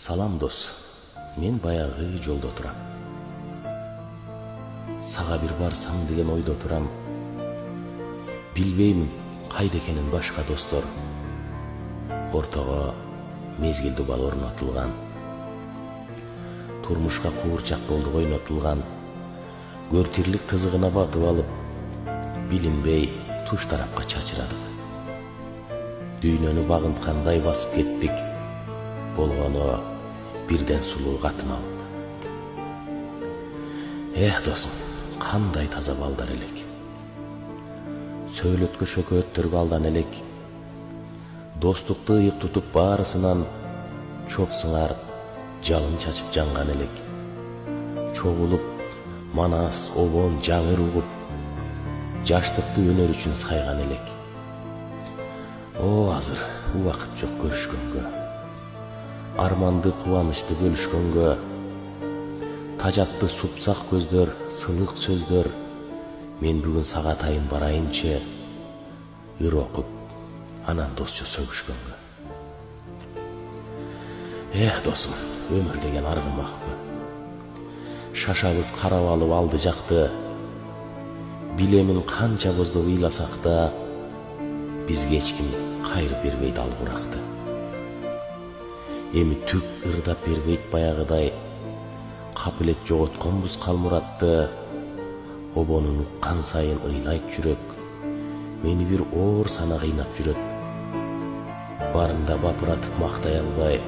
Салам дос, мен баягы жолдо турам. Сага бир барсам деген ойдо турам. Билбеймин кайда экенин башка достор. Ортого мезгил дубал орнотулган. Турмушка куурчак болду ойнотулган. Көртирлик кызыгына батып алып, билинбей туш тарапка чачырадык. Дүйнөнү багынткандай басып кеттик. Болгону бирден сулуу катын алып. Досум, кандай таза балдар элек. Сөйлөткө шөкөттөргө алдан элек. Достукту ыйык тутуп баарысынан чоп сыңар жалын чачып жанган элек. Чогулуп манас, обон, жаңыр угуп, жаштыкты өнөр үчүн сайган элек. Азыр убакыт жок көрүшкөнгө, арманды кубанычты бөлүшкөнгө, тажатты супсак көздөр, сылык сөздөр. Мен бүгүн сага атайын барайынчы, ыр окуп, анан досчо сөгүшкөнгө. Досум, өмүр деген аргымакпы. Шашабыз карап алып алды жакты. Билемин канча боздоп ыйласак да, бизге эч ким кайрып бербейт ал куракты. Эми түк ырдап бербейт баягыдай. Капылет жоготконбуз калмуратты. Обонун уккан сайын ыйнайт жүрөк. Мени бир оор сана кыйнап жүрөт. Барында бапыратып мактай албай,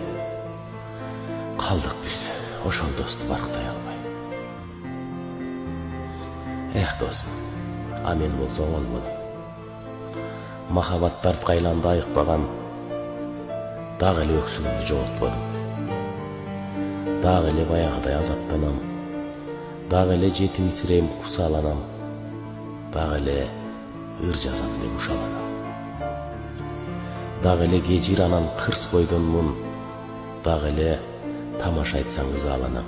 калдык биз ошол досту барктай албай. Досум, а мен болсо оңолбодум. Махабат тартка айланды айыкпаган. Дагы эле өксүгүмдү жоготподум. Дагы эле баягыдай азаптанам. Дагы эле жетимсирейм, кусаланам. Дагы эле ыр жазам деп ушаланам. Дагы эле кежир анан кырс бойдонмун. Дагы эле тамаша айтсаң ызаланам.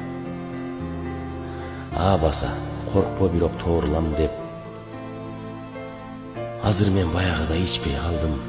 Баса, коркпо бирок тоорулам деп. Азыр мен баягыдай ичпей калдым.